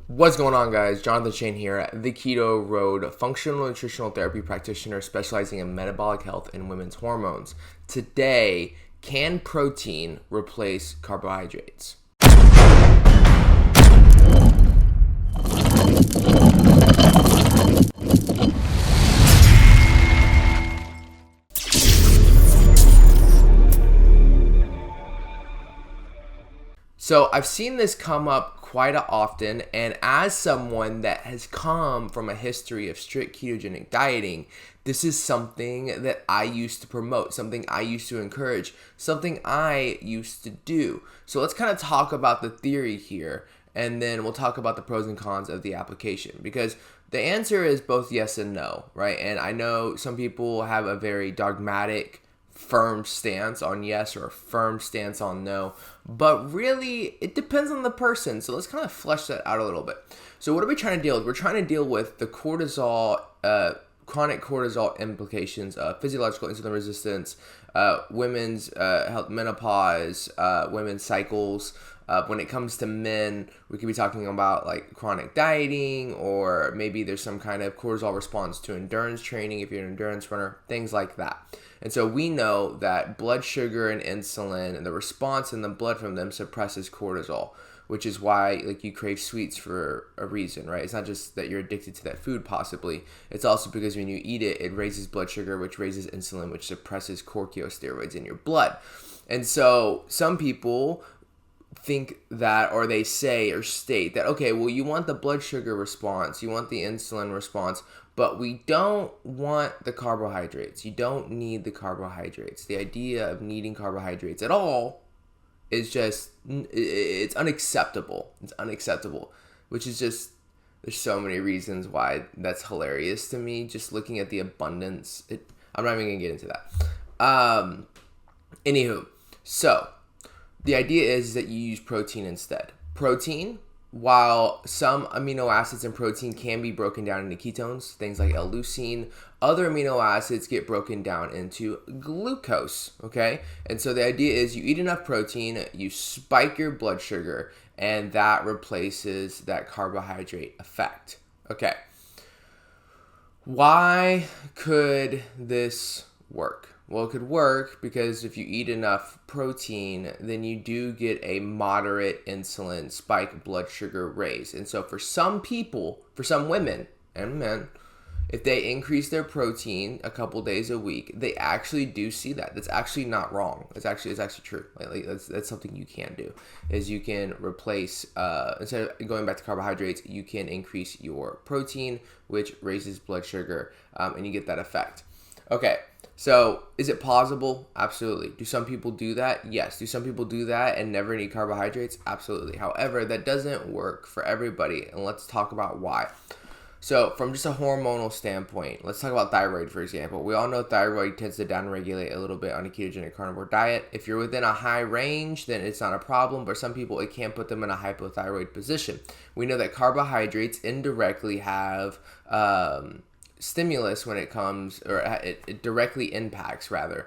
What's going on, guys? Jonathan Shane here, the Keto Road, functional nutritional therapy practitioner specializing in metabolic health and women's hormones. Today, can protein replace carbohydrates? So I've seen this come up quite often, and as someone that has come from a history of strict ketogenic dieting, this is something that I used to promote, something I used to encourage, something I used to do. So let's kind of talk about the theory here, and then we'll talk about the pros and cons of the application, because the answer is both yes and no, right? And I know some people have a very dogmatic firm stance on yes or a firm stance on no, but really it depends on the person. So let's kind of flesh that out a little bit. So what are we trying to deal with? We're trying to deal with the cortisol, chronic cortisol implications of physiological insulin resistance, women's health, menopause, women's cycles. When it comes to men, we could be talking about like chronic dieting, or maybe there's some kind of cortisol response to endurance training if you're an endurance runner, things like that. And so we know that blood sugar and insulin and the response in the blood from them suppresses cortisol, which is why like you crave sweets for a reason, right? It's not just that you're addicted to that food possibly. It's also because when you eat it, it raises blood sugar, which raises insulin, which suppresses corticosteroids in your blood. And so some people think that, or they say or state that, okay, well, you want the blood sugar response, you want the insulin response, but we don't want the carbohydrates. You don't need the carbohydrates. The idea of needing carbohydrates at all is just, it's unacceptable. It's unacceptable, which is just, there's so many reasons why that's hilarious to me. Just looking at the abundance, I'm not even gonna get into that. Anywho, so the idea is that you use protein instead. Protein, while some amino acids in protein can be broken down into ketones, things like L-leucine, other amino acids get broken down into glucose, okay? And so the idea is you eat enough protein, you spike your blood sugar, and that replaces that carbohydrate effect. Okay. Why could this work? Well, it could work because if you eat enough protein, then you do get a moderate insulin spike blood sugar raise. And so for some people, for some women and men, if they increase their protein a couple days a week, they actually do see that. That's actually not wrong. It's actually true. Like that's something you can do, is you can replace, instead of going back to carbohydrates, you can increase your protein, which raises blood sugar, and you get that effect. Okay. So, is it plausible? Absolutely. Do some people do that? Yes. Do some people do that and never need carbohydrates? Absolutely. However, that doesn't work for everybody, and let's talk about why. So, from just a hormonal standpoint, let's talk about thyroid, for example. We all know thyroid tends to downregulate a little bit on a ketogenic carnivore diet. If you're within a high range, then it's not a problem, but some people, it can put them in a hypothyroid position. We know that carbohydrates indirectly have stimulus when it comes, or it directly impacts rather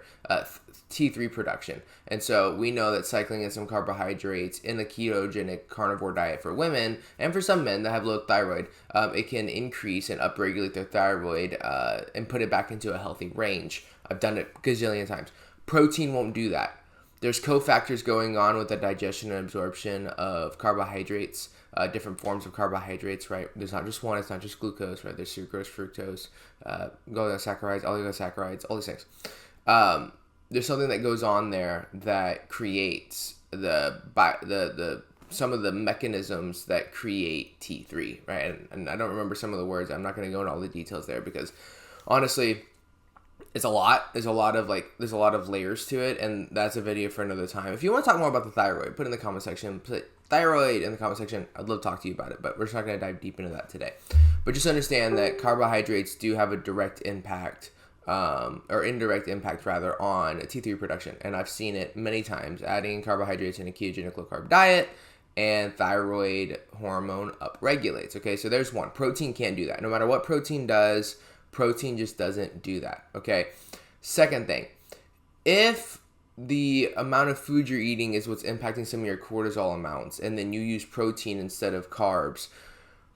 T3 production. And so we know that cycling in some carbohydrates in the ketogenic carnivore diet for women and for some men that have low thyroid, it can increase and upregulate their thyroid and put it back into a healthy range. I've done it a gazillion times. Protein won't do that. There's cofactors going on with the digestion and absorption of carbohydrates, different forms of carbohydrates, right? There's not just one, it's not just glucose, right? There's sucrose, fructose, glycosaccharides, oligosaccharides, all these things. There's something that goes on there that creates some of the mechanisms that create T3, right? And I don't remember some of the words. I'm not going to go into all the details there because honestly, it's a lot. There's a lot of layers to it, and that's a video for another time. If you want to talk more about the thyroid, put it in the comment section. Put thyroid in the comment section. I'd love to talk to you about it, but we're just not going to dive deep into that today. But just understand that carbohydrates do have a direct impact, or indirect impact rather, on T3 production, and I've seen it many times. Adding carbohydrates in a ketogenic low carb diet, and thyroid hormone upregulates. Okay, so there's one. Protein can't do that. No matter what protein does, protein just doesn't do that, okay? Second thing, if the amount of food you're eating is what's impacting some of your cortisol amounts, and then you use protein instead of carbs,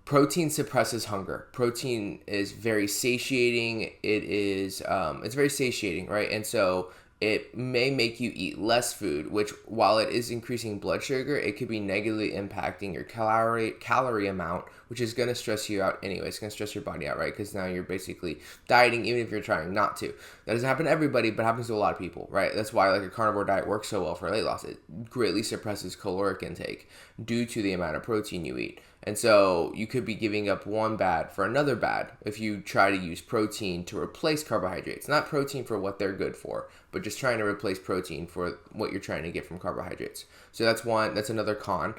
Protein suppresses hunger. Protein is very satiating. It's very satiating, right? And so it may make you eat less food, which while it is increasing blood sugar, it could be negatively impacting your calorie amount, which is going to stress you out anyway. It's going to stress your body out, right? Because now you're basically dieting, even if you're trying not to. That doesn't happen to everybody, but happens to a lot of people, right? That's why like a carnivore diet works so well for weight loss. It greatly suppresses caloric intake due to the amount of protein you eat. And so you could be giving up one bad for another bad if you try to use protein to replace carbohydrates. Not protein for what they're good for, but just trying to replace protein for what you're trying to get from carbohydrates. So that's another con.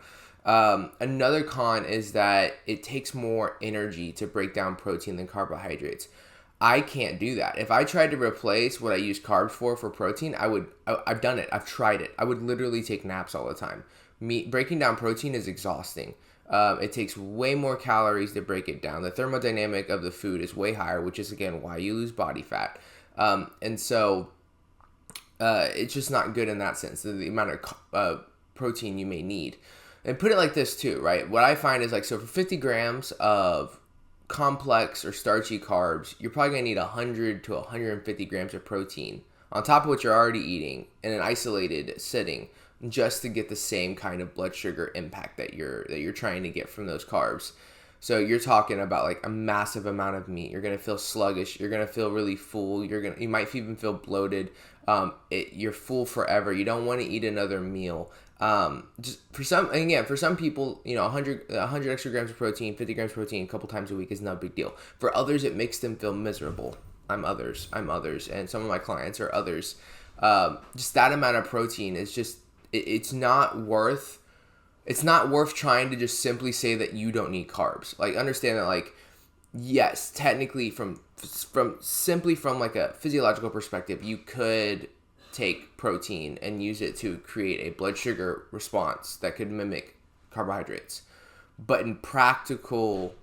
Another con is that it takes more energy to break down protein than carbohydrates. I can't do that. If I tried to replace what I use carbs for protein, I've done it. I've tried it. I would literally take naps all the time. Breaking down protein is exhausting. It takes way more calories to break it down. The thermodynamic of the food is way higher, which is, again, why you lose body fat. And so it's just not good in that sense, the amount of protein you may need. And put it like this, too, right? What I find is, like, so for 50 grams of complex or starchy carbs, you're probably going to need 100 to 150 grams of protein on top of what you're already eating in an isolated setting, just to get the same kind of blood sugar impact that you're trying to get from those carbs. So you're talking about like a massive amount of meat. You're gonna feel sluggish. You're gonna feel really full. You might even feel bloated. You're full forever. You don't want to eat another meal. Just for some people, 100 extra grams of protein, 50 grams of protein a couple times a week is not a big deal. For others, it makes them feel miserable. I'm others, and some of my clients are others. Just that amount of protein is just. It's not worth trying to just simply say that you don't need carbs. Like, understand that, like, yes, technically from like a physiological perspective, you could take protein and use it to create a blood sugar response that could mimic carbohydrates. But in a practical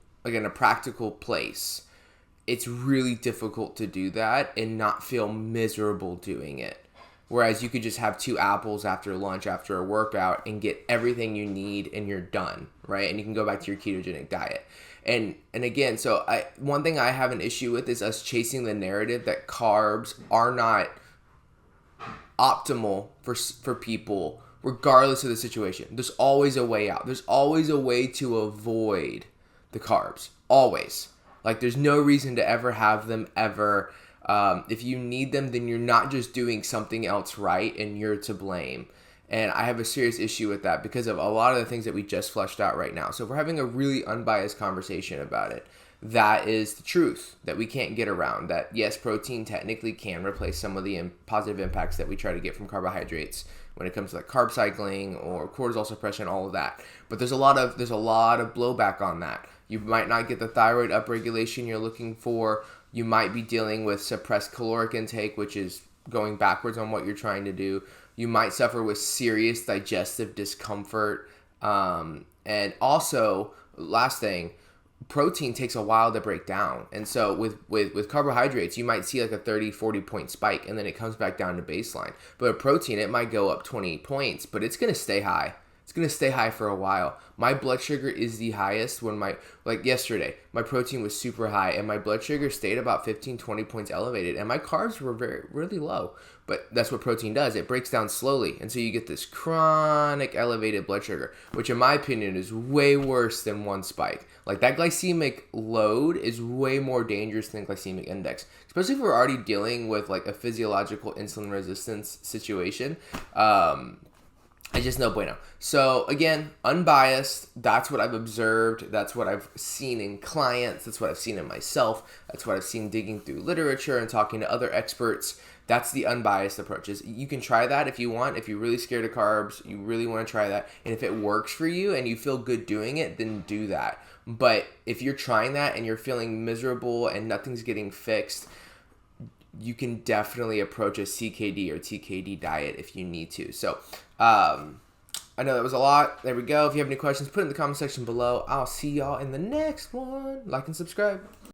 place, it's really difficult to do that and not feel miserable doing it. Whereas you could just have 2 apples after lunch, after a workout, and get everything you need, and you're done, right? And you can go back to your ketogenic diet. And again, so one thing I have an issue with is us chasing the narrative that carbs are not optimal for people, regardless of the situation. There's always a way out. There's always a way to avoid the carbs. Always. Like, there's no reason to ever have them ever. If you need them, then you're not just doing something else right and you're to blame. And I have a serious issue with that because of a lot of the things that we just fleshed out right now. So if we're having a really unbiased conversation about it, that is the truth that we can't get around. That yes, protein technically can replace some of the positive impacts that we try to get from carbohydrates when it comes to like carb cycling or cortisol suppression, all of that. But there's a lot of blowback on that. You might not get the thyroid upregulation you're looking for. You might be dealing with suppressed caloric intake, which is going backwards on what you're trying to do. You might suffer with serious digestive discomfort. And also, last thing, protein takes a while to break down. And so with carbohydrates, you might see like a 30, 40 point spike, and then it comes back down to baseline. But with protein, it might go up 20 points, but it's going to stay high. It's going to stay high for a while. My blood sugar is the highest when like yesterday, my protein was super high and my blood sugar stayed about 15, 20 points elevated and my carbs were really low. But that's what protein does. It breaks down slowly. And so you get this chronic elevated blood sugar, which in my opinion is way worse than one spike. Like that glycemic load is way more dangerous than glycemic index, especially if we're already dealing with like a physiological insulin resistance situation. I just no bueno. So again, unbiased, that's what I've observed. That's what I've seen in clients. That's what I've seen in myself. That's what I've seen digging through literature and talking to other experts. That's the unbiased approaches. You can try that if you want. If you're really scared of carbs, you really want to try that. And if it works for you and you feel good doing it, then do that. But if you're trying that and you're feeling miserable and nothing's getting fixed, you can definitely approach a CKD or TKD diet if you need to. So, I know that was a lot. There we go. If you have any questions, put it in the comment section below. I'll see y'all in the next one. Like and subscribe.